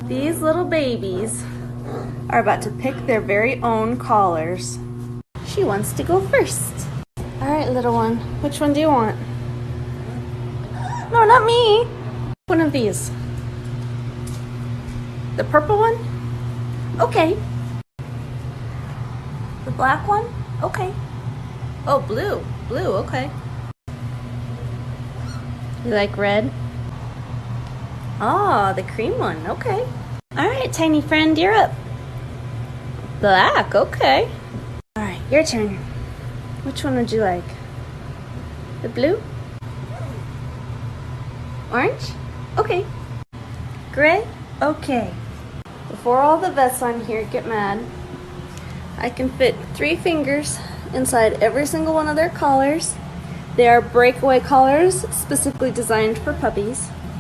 These little babies are about to pick their very own collars. She wants to go first. All right, little one, which one do you want? No, not me. One of these. The purple one? Okay. The black one? Okay. Oh, blue. Blue, okay. You like red? Oh, the cream one, okay. All right, tiny friend, you're up. Black, okay. All right, your turn. Which one would you like? The blue? Orange? Okay. Gray? Okay. Before all the vets on here get mad, I can fit 3 fingers inside every single one of their collars. They are breakaway collars specifically designed for puppies.